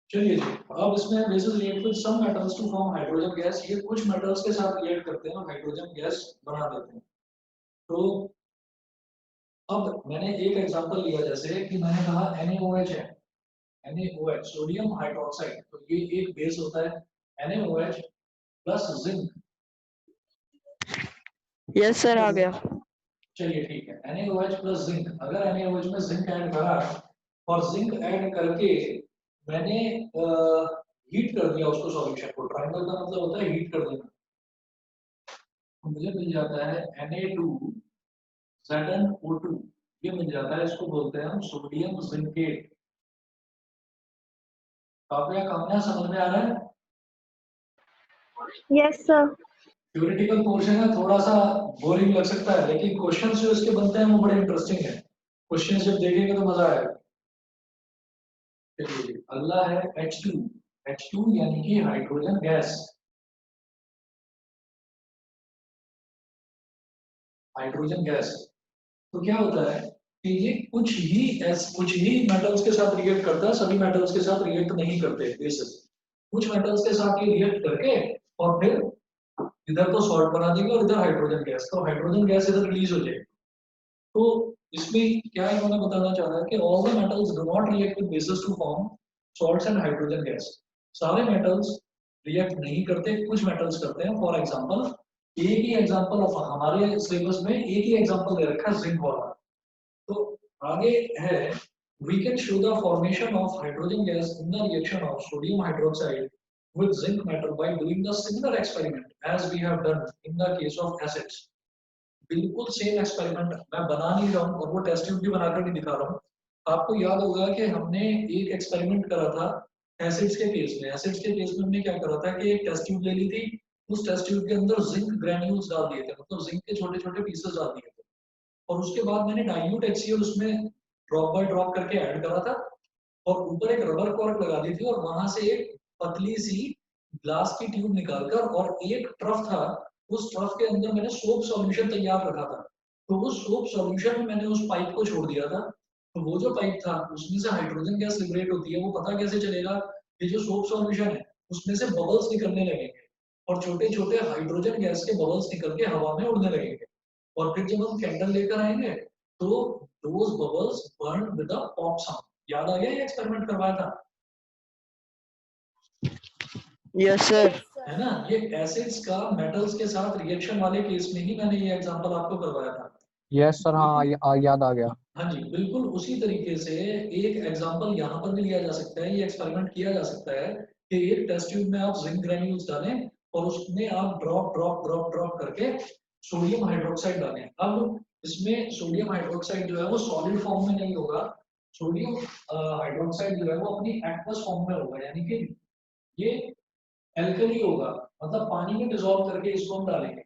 चलिए जी, अब इसमें bases react with some metals to form hydrogen gas. ये कुछ मेटल्स के साथ रिएक्ट करते हैं और हाइड्रोजन गैस बना देते हैं। तो अब मैंने एक एग्जांपल लिया, जैसे कि मैंने कहा NaOH है, NaOH सोडियम हाइड्रोक्साइड, तो ये एक बेस होता है NaOH plus zinc. Yes sir, आ गया। चलिए ठीक है, NaOH प्लस जिंक। अगर NaOH में जिंक ऐड करा और जिंक ऐड करके मैंने हीट कर दिया उसको, सॉल्यूशन को, ट्रायंगल का मतलब होता है हीट कर देना, तो मुझे मिल जाता है Na2ZnO2, ये मिल जाता है, इसको बोलते हैं हम सोडियम जिंकेट। काफी कामया समझ में आ रहा है? Yes sir. थ्योरेटिकल पोर्शन है, थोड़ा सा बोरिंग लग सकता है, लेकिन क्वेश्चंस जो इसके बनते हैं वो बड़े इंटरेस्टिंग है। क्वेश्चंस जब देखेंगे तो मजा आएगा। चलिए, अगला है H2 यानी कि हाइड्रोजन गैस। हाइड्रोजन गैस तो क्या होता है कि ये कुछ ही मेटल्स के साथ रिएक्ट करता है, सभी मेटल्स के साथ रिएक्ट नहीं करते बेसिस। कुछ मेटल्स के साथ ये रिएक्ट करके और फिर इधर तो सॉल्ट बना देंगे और इधर हाइड्रोजन गैस, तो हाइड्रोजन गैस इधर रिलीज हो जाएगी। तो इसमें क्या इन्होंने बताना चाह रहा है कि all the metals do not react with bases to form salts and hydrogen gas. सारे मेटल्स रिएक्ट नहीं करते, कुछ मेटल्स करते हैं। फॉर एग्जांपल, एक ही एग्जांपल ऑफ हमारे सिलेबस में एक ही एग्जांपल दे रखा है, जिंक वाला। तो आगे है, we can show the formation of hydrogen gas in the reaction of sodium hydroxide with zinc metal by doing the similar experiment as we have done in the case of acids। बिल्कुल same experiment मैं बना नहीं रहा हूँ और वो test tube भी बनाकर नहीं दिखा रहा हूँ। आपको याद होगा कि हमने एक एक्सपेरिमेंट करा था एसिड्स के केस में। एसिड्स के केस में हमने क्या करा था कि एक टेस्ट ट्यूब ले ली थी, उस टेस्ट ट्यूब के अंदर जिंक ग्रेन्यूल्स डाल दिए थे, मतलब जिंक के छोटे छोटे पीसेस डाल दिए थे, और उसके बाद मैंने डाइल्यूट HCl उसमें ड्रॉप बाय ड्रॉप करके ऐड करा था और ऊपर एक रबर कॉर्क लगा दी थी और वहां से एक पतली सी ग्लास की ट्यूब निकालकर, और एक ट्रफ था, उस ट्रफ के अंदर मैंने सोप सॉल्यूशन तैयार रखा था। तो उस सोप सॉल्यूशन में मैंने उस पाइप को छोड़ दिया था। तो वो जो पाइप था उसमें से हाइड्रोजन गैस लिबरेट होती है, वो पता कैसे चलेगा? ये जो सोप सॉल्यूशन है उसमें से बबल्स निकलने लगेंगे और छोटे छोटे हाइड्रोजन गैस के बबल्स निकल के हवा में उड़ने लगेंगे, और फिर जब हम कैंडल लेकर आएंगे तो those bubbles burn with a pop sound। याद आ गया ये एक्सपेरिमेंट करवाया था? Yes sir. है ना? ये एसिड्स का मेटल्स के साथ रिएक्शन वाले केस में ही मैंने ये एग्जांपल आपको करवाया था। यस सर, हाँ याद आ गया। हाँ जी, बिल्कुल उसी तरीके से एक एग्जांपल यहाँ पर भी लिया जा सकता है, ये एक्सपेरिमेंट किया जा सकता है कि एक टेस्ट ट्यूब में आप जिंक ग्रेन्यूल्स डालें और उसमें आप ड्रॉप ड्रॉप ड्रॉप ड्रॉप करके सोडियम हाइड्रोक्साइड डालें। अब इसमें सोडियम हाइड्रोक्साइड जो है वो सॉलिड फॉर्म में नहीं होगा, सोडियम हाइड्रोक्साइड जो है वो अपनी एक्वस फॉर्म में होगा, यानी कि ये एल्कली होगा, मतलब पानी में डिसॉल्व करके इसको हम डालेंगे।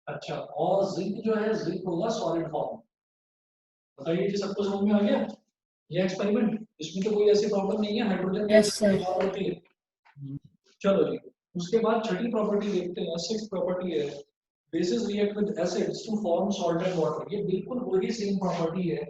अच्छा, और जिंक जो है, जिंक होगा सॉलिड फॉर्म। बताइए जी, सबको समझ में आ गया ये एक्सपेरिमेंट? इसमें तो कोई ऐसी प्रॉब्लम नहीं है, हाइड्रोजन गैस होती है। चलो जी, उसके बाद छठी प्रॉपर्टी देखते हैं, सिक्स्थ प्रॉपर्टी है bases react with acids to form salt and water. ये बिल्कुल वही सेम प्रॉपर्टी है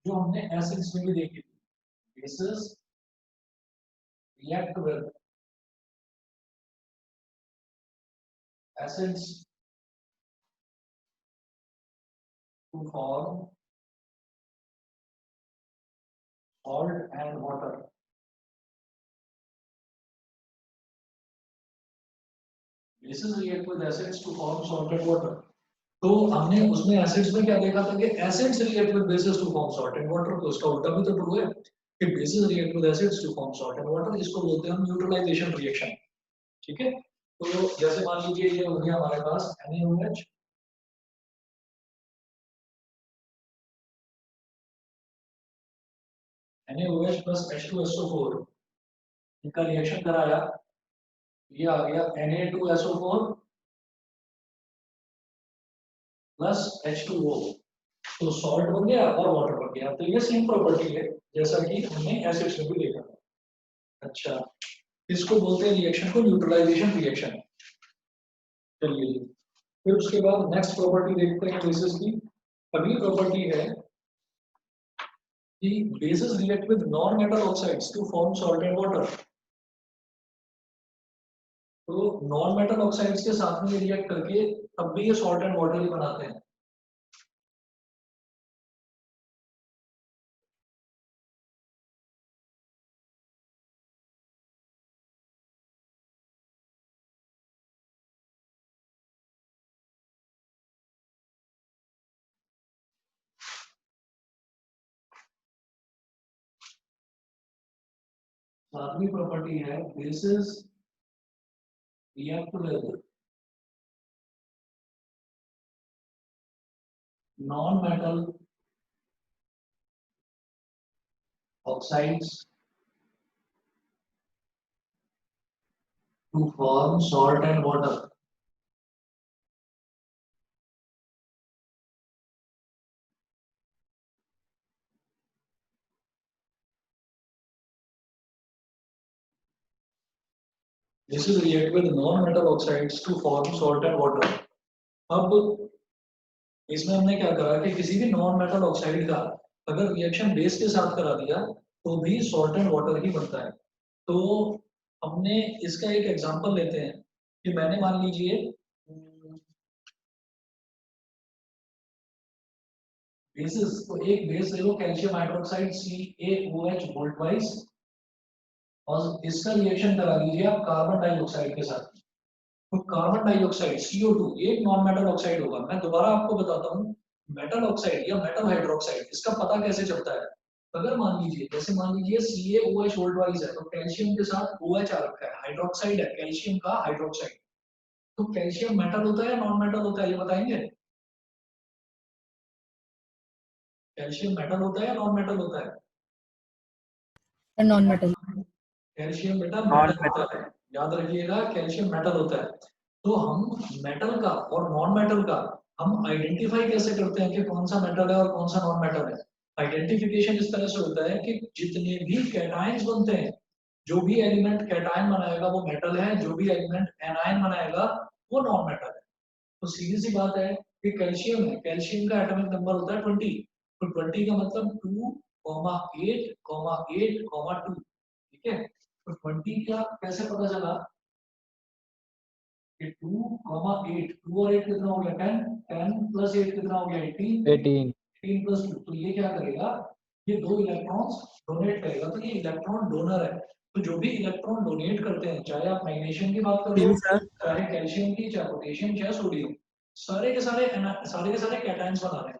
जो हमने एसिड्स में भी देखी थी। Bases react with acids to form salt and water। Bases react with acids to form salt and water। तो हमने उसमें एसिड्स में क्या देखा था कि acids react with bases to form salt and water, तो उसका उल्टा भी तो ट्रू है कि bases react with acids to form salt and water. इसको बोलते हैं हम न्यूट्रलाइजेशन रिएक्शन। ठीक है, तो जैसे मान लीजिए ये हो गया हमारे पास NaOH, NaOH प्लस H2SO4, इनका रिएक्शन कराया, ये आ गया Na2SO4 प्लस H2O, तो सॉल्ट बन गया और वाटर बन गया। तो ये सेम प्रॉपर्टी है जैसा कि हमने एसिड्स में भी देखा था। अच्छा, इसको बोलते हैं रिएक्शन को न्यूट्रलाइजेशन रिएक्शन। चलिए, फिर उसके बाद नेक्स्ट प्रॉपर्टी देखते हैं बेसिस की। अगली प्रॉपर्टी है कि bases react with non metal oxides to form salt and water. तो नॉन मेटल ऑक्साइड्स के साथ में रिएक्ट करके तब भी ये सॉल्ट एंड वाटर ही बनाते हैं। सातवीं प्रॉपर्टी है bases react with non metal oxides to form salt and water. This is react with non-metal oxides to form salt and water. अब इसमें हमने क्या करा कि किसी भी नॉन मेटल ऑक्साइड का अगर रिएक्शन बेस के साथ करा दिया तो भी सॉल्ट एंड वाटर ही बनता है। तो हमने इसका एक एग्जांपल लेते हैं कि मैंने मान लीजिए बेसिस तो एक बेस ले लो कैल्शियम हाइड्रोक्साइड CaOH वोल्ट वाइज और इसका रिएक्शन करा लीजिए आप कार्बन डाइऑक्साइड के साथ। तो कार्बन डाइऑक्साइड CO2 एक नॉन मेटल ऑक्साइड होगा। मैं दोबारा आपको बताता हूँ मेटल ऑक्साइड या मेटल हाइड्रोक्साइड इसका पता कैसे चलता है। अगर मान लीजिए जैसे मान लीजिए CaOH वोल्ट वाइज है तो कैल्शियम के साथ OH आ रखा है, हाइड्रोक्साइड है कैल्शियम का हाइड्रोक्साइड। तो कैल्शियम मेटल होता है या नॉन मेटल होता है ये बताएंगे? कैल्शियम मेटल होता है या नॉन मेटल होता है? Non metal. कैल्शियम बेटा मेटल होता है, याद रखिएगा कैल्शियम मेटल होता है। तो हम मेटल का और नॉन मेटल का हम आइडेंटिफाई कैसे करते हैं कि कौन सा मेटल है और कौन सा नॉन मेटल है? आइडेंटिफिकेशन इस तरह से होता है कि जितने भी कैटायंस बनते हैं, जो भी एलिमेंट कैटायन बनाएगा वो मेटल है, जो भी एलिमेंट एनायन बनाएगा वो नॉन मेटल है। तो सीधी सी बात है कि कैल्शियम है, कैल्शियम का एटॉमिक नंबर होता है 20। तो 20 का मतलब 2, 8, 8, 2। ठीक है, तो 20 का कैसे पता चला कि 2, 8, 2 और 8 कितना हो गया 10, 10 प्लस 8 कितना हो गया 18, 18 18 प्लस 2। तो ये क्या करेगा, ये 2 इलेक्ट्रॉन्स डोनेट करेगा। तो ये इलेक्ट्रॉन डोनर है। तो जो भी इलेक्ट्रॉन डोनेट करते हैं, चाहे आप मैग्नीशियम की बात करो, चाहे कैल्शियम की, चाहे पोटेशियम, चाहे सोडियम, सारे के सारे कैटायंस बना रहे हैं।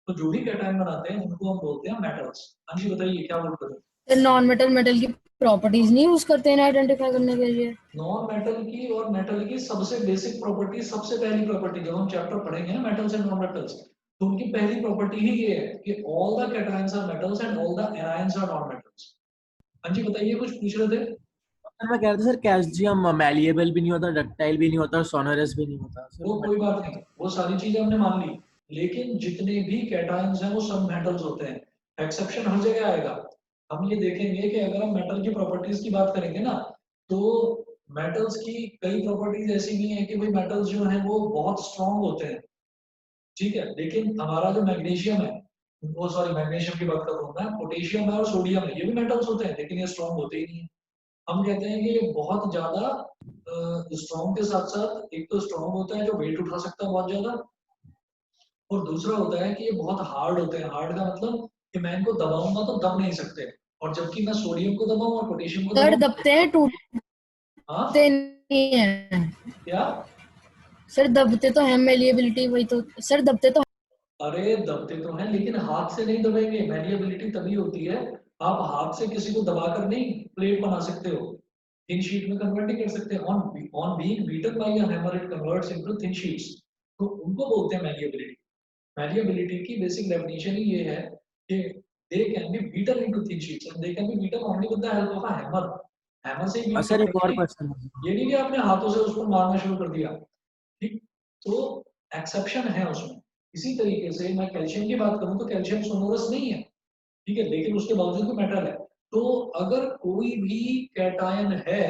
तो जो भी कैटायन बनाते हैं उनको हम बोलते हैं मेटल्स। हाँ जी बताइए क्या बोल रहे हैं? नॉन मेटल मेटल की प्रॉपर्टीज नहीं यूज करते हैं आइडेंटिफाई करने के लिए? नॉन मेटल की और मेटल की सबसे बेसिक प्रॉपर्टी, सबसे पहली प्रॉपर्टी जब हम चैप्टर पढ़ेंगे ना मेटल्स एंड नॉन मेटल्स, तो उनकी पहली प्रॉपर्टी ही ये है कि all the cations are metals and all the anions are non metals. हाँ जी बताइए कुछ पूछ रहे थे? सर मैं कह रहा था सर कैल्शियम मैलिएबल भी नहीं होता, डक्टाइल भी नहीं होता और सोनरस भी नहीं होता सर। वो कोई बात नहीं, वो सारी चीजें हमने मान ली, लेकिन जितने भी कैटायंस हैं वो सब मेटल्स होते हैं। एक्सेप्शन हर जगह आएगा। हम ये देखेंगे कि अगर हम मेटल की प्रॉपर्टीज की बात करेंगे ना, तो मेटल्स की कई प्रॉपर्टीज ऐसी भी हैं कि भाई मेटल्स जो हैं वो बहुत स्ट्रांग होते हैं। ठीक है, लेकिन हमारा जो मैग्नीशियम है, वो सॉरी मैग्नीशियम की बात कर रहा हूँ मैं, पोटेशियम है और सोडियम है, ये भी मेटल्स होते हैं लेकिन ये स्ट्रांग होते ही नहीं है। हम कहते हैं कि ये बहुत ज्यादा स्ट्रांग के साथ साथ एक तो स्ट्रांग होता है जो वेट उठा सकता है बहुत ज्यादा, और दूसरा होता है कि ये बहुत हार्ड होते हैं। हार्ड का मतलब कि मैं इनको दबाऊंगा तो दब नहीं सकते, और जबकि मैं सोडियम को दबाऊं और पोटेशियम को सर दबाऊं, दबते हैं, हाँ टूटते नहीं है। क्या? सर दबते तो है, मेलिएबिलिटी वही तो सर, दबते तो अरे दबते तो हैं लेकिन हाथ से नहीं दबेंगे। मैलिएबिलिटी तभी होती है, आप हाथ से किसी को दबाकर नहीं प्लेट बना सकते हो, थिन शीट में कन्वर्ट नहीं कर सकते। On being beaten by a hammer it converts into thin sheets. तो उनको बोलते हैं मैलिएबिलिटी। मैलिएबिलिटी की बेसिक डेफिनेशन ही ये है कि they can be beaten into thin sheets and they can be beaten only with the help of a hammer. Hammer से ही beat sir एक और करेंगे, क्वेश्चन ये नहीं कि आपने हाथों से उसको मारना शुरू कर दिया। ठीक, तो एक्सेप्शन है उसमें। इसी तरीके से मैं कैल्शियम की बात करूं तो कैल्शियम सोनोरस नहीं है, ठीक है, लेकिन उसके बावजूद भी मेटल है। तो अगर कोई भी कैटायन है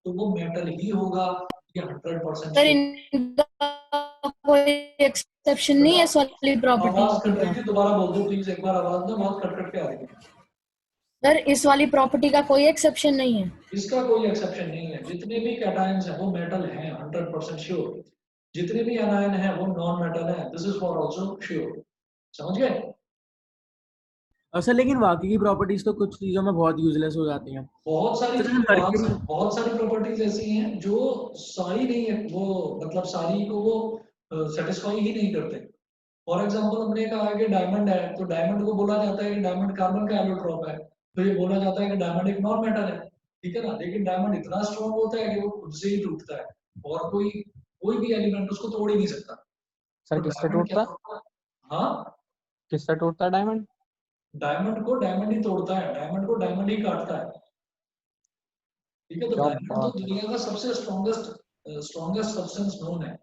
तो वो मेटल ही होगा, ये 100% सर श्योर। इनका कोई एक्सेप्शन नहीं है सॉलिड आवाज कट प्रॉपर्टी रही का? थी, दोबारा बोल दो प्लीज एक बार, आवाज ना बहुत कट कट के आ रही है। सर इस वाली प्रॉपर्टी का कोई एक्सेप्शन नहीं है? इसका कोई एक्सेप्शन नहीं है, जितने भी कैटायंस हैं वो मेटल हैं 100% श्योर, जितने भी एनायन हैं वो नॉन मेटल हैं, this is for also sure. समझ गए? और सर लेकिन बाकी की प्रॉपर्टीज तो कुछ चीजों में बहुत यूजलेस हो जाती हैं। बहुत सारी सर चीजें, मर्क्यूरी, बहुत सारी प्रॉपर्टीज ऐसी हैं जो सारी नहीं है, वो मतलब सारी को वो सेटिस्फाई ही नहीं करते। फॉर एग्जांपल हमने कहा कि डायमंड है, तो डायमंड को बोला जाता है कि डायमंड कार्बन का एलोट्रॉप है, तो ये बोला जाता है कि डायमंड एक नॉन मेटल है, ठीक है ना। लेकिन डायमंड इतना स्ट्रॉन्ग होता है कि वो खुद से ही टूटता है और कोई कोई भी एलिमेंट उसको तोड़ ही नहीं सकता। सर तो किससे डायमंड क्या टूटता? होता है? हाँ, किससे टूटता है डायमंड? डायमंड को डायमंड ही तोड़ता है, डायमंड को डायमंड ही काटता है, ठीक है। तो क्या डायमंड तो बात है। दुनिया का सबसे स्ट्रॉन्गेस्ट सब्सटेंस नोन है।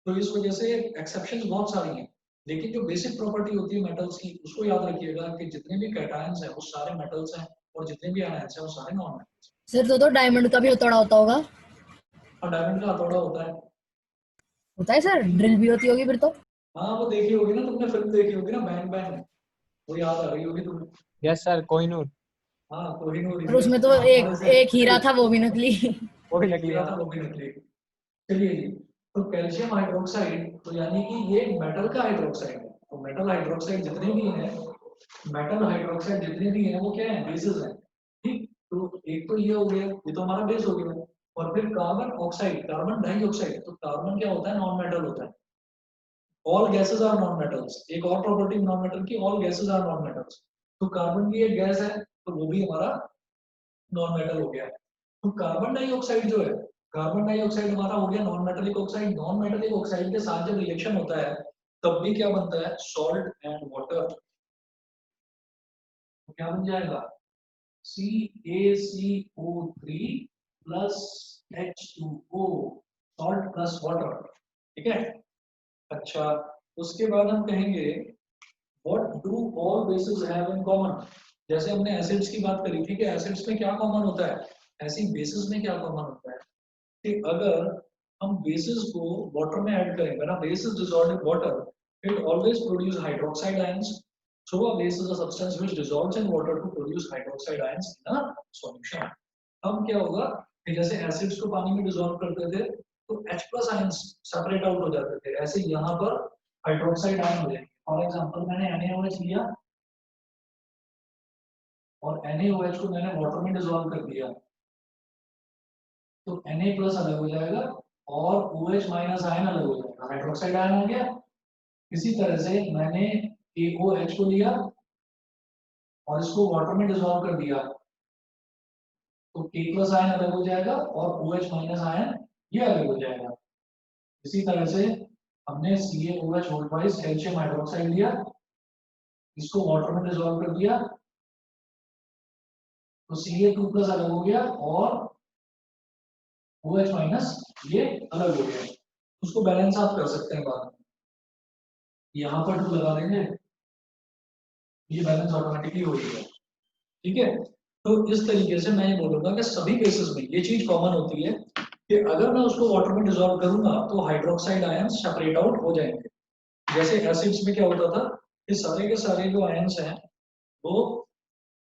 तो इस वजह से एक्सेप्शंस बहुत सारी हैं, लेकिन जो बेसिक प्रॉपर्टी होती है मेटल्स की, उसको याद रखिएगा कि जितने भी कैटायंस हैं वो सारे मेटल्स हैं और जितने भी आयंस हैं वो सारे नॉन मेटल्स हैं। सर तो डायमंड का भी हथौड़ा होता होगा? और डायमंड का हथौड़ा होता है। होता है सर, ड्रिल भी होती होगी फिर तो। हाँ, वो देखी होगी ना तुमने, फिल्म देखी होगी ना, बैंग बैंग, वो याद आ रही होगी तुम्हें। Yes sir, Kohinoor. हाँ, कोहिनूर और उसमें तो एक एक हीरा था, वो भी नकली। वो भी एक नकली हीरा है। था, वो भी नकली। चलिए जी, तो कैल्शियम हाइड्रोक्साइड, तो यानी कि ये मेटल का हाइड्रोक्साइड है। तो मेटल हाइड्रोक्साइड जितने भी हैं, मेटल हाइड्रोक्साइड जितने भी हैं वो क्या है, बेसिस हैं, ठीक। तो एक तो ये हो गया, ये तो हमारा बेस हो गया। और फिर कार्बन ऑक्साइड, कार्बन डाइऑक्साइड, तो कार्बन क्या होता है, नॉन मेटल होता है। All gases are non metals, एक और प्रॉपर्टी नॉन मेटल की, all gases are non metals. तो कार्बन भी एक गैस है, तो वो भी हमारा नॉन मेटल हो गया। तो कार्बन डाइऑक्साइड जो है, कार्बन डाइऑक्साइड हमारा हो गया non metallic oxide. Non metallic oxide के साथ जब रिएक्शन होता है तब भी क्या बनता है, सॉल्ट एंड वाटर। तो क्या बन जाएगा, CaCO3 plus H2O, salt plus water, ठीक है। अच्छा, उसके बाद हम कहेंगे what do all basis have in common. जैसे हमने एसिड्स की बात करी थी कि एसिड्स में क्या कॉमन होता है, ऐसे ही बेसिस में क्या कॉमन होता है कि अगर हम बेसिस को वाटर में ऐड करेंगे ना, base is dissolved in water, it always produce hydroxide ions. So a base is a substance which dissolves in water to produce hydroxide ions in a solution. अब क्या होगा कि जैसे एसिड्स को पानी में डिसॉल्व करते थे तो H plus ions separate out हो जाते थे, ऐसे यहाँ पर हाइड्रोक्साइड आयन हो जाएंगे। फॉर एग्जांपल मैंने NaOH लिया और NaOH को मैंने वाटर में डिसॉल्व कर दिया, तो Na प्लस अलग हो जाएगा और OH माइनस आयन अलग हो जाएगा, हाइड्रोक्साइड आयन हो गया। इसी तरह से मैंने AOH को लिया और इसको वाटर में डिसॉल्व कर दिया, तो K प्लस आयन अलग हो जाएगा और OH माइनस आयन ये अलग हो जाएगा। इसी तरह से हमने CaOH whole twice calcium hydroxide लिया, इसको वाटर में डिसॉल्व कर दिया, तो Ca2 प्लस अलग हो गया और OH माइनस ये अलग हो गया। उसको बैलेंस आप कर सकते हैं बाद में, यहाँ पर 2 लगा देंगे, ये बैलेंस ऑटोमेटिकली हो जाएगा, ठीक है। तो इस तरीके से मैं ये बोलूंगा कि सभी केसेस में ये चीज कॉमन होती है कि अगर मैं उसको वाटर में डिसॉल्व करूंगा तो हाइड्रोक्साइड आयंस सेपरेट आउट हो जाएंगे। जैसे एसिड्स में क्या होता था कि सारे के सारे जो आयंस हैं वो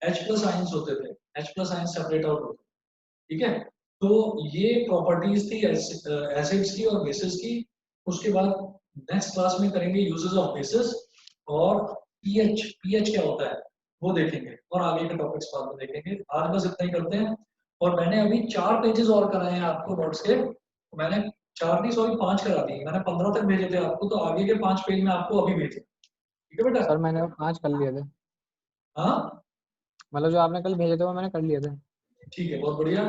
H प्लस आयंस होते थे, H plus ions separate out होते, ठीक है। तो ये प्रॉपर्टीज थी एसिड्स की और बेसिस की। उसके बाद नेक्स्ट क्लास में करेंगे यूजेस ऑफ बेसिस और पीएच क्या होता है वो देखेंगे, और आगे के टॉपिक्स बाद में देखेंगे। आज बस इतना ही करते हैं। और मैंने अभी 4 पेजेस और कराए हैं आपको नोट्स के, मैंने 4 नहीं सॉरी 5 करा दिए, मैंने 15 तक भेजे थे आपको, तो आगे के 5 पेज में आपको अभी भेजे, ठीक है बेटा। सर मैंने 5 कर लिए थे, हाँ, मतलब जो आपने कल भेजे थे वो मैंने कर लिए थे। ठीक है, बहुत बढ़िया।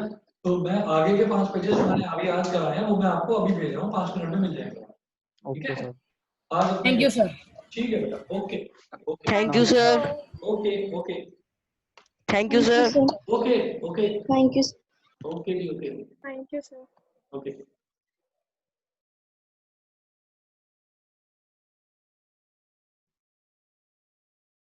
तो मैं आगे के 5 पेजेस जो मैंने अभी आज कराए हैं वो मैं आपको अभी भेज रहा हूँ, 5 मिनट में मिल जाएगा, ठीक ओके है। सर। आज इतना थैंक ही, यू सर। ठीक है बेटा, okay okay Thank you, sir. Okay okay Thank you, Thank you, sir. sir. Okay okay Thank you. Okay जी, okay Thank you, sir. Okay.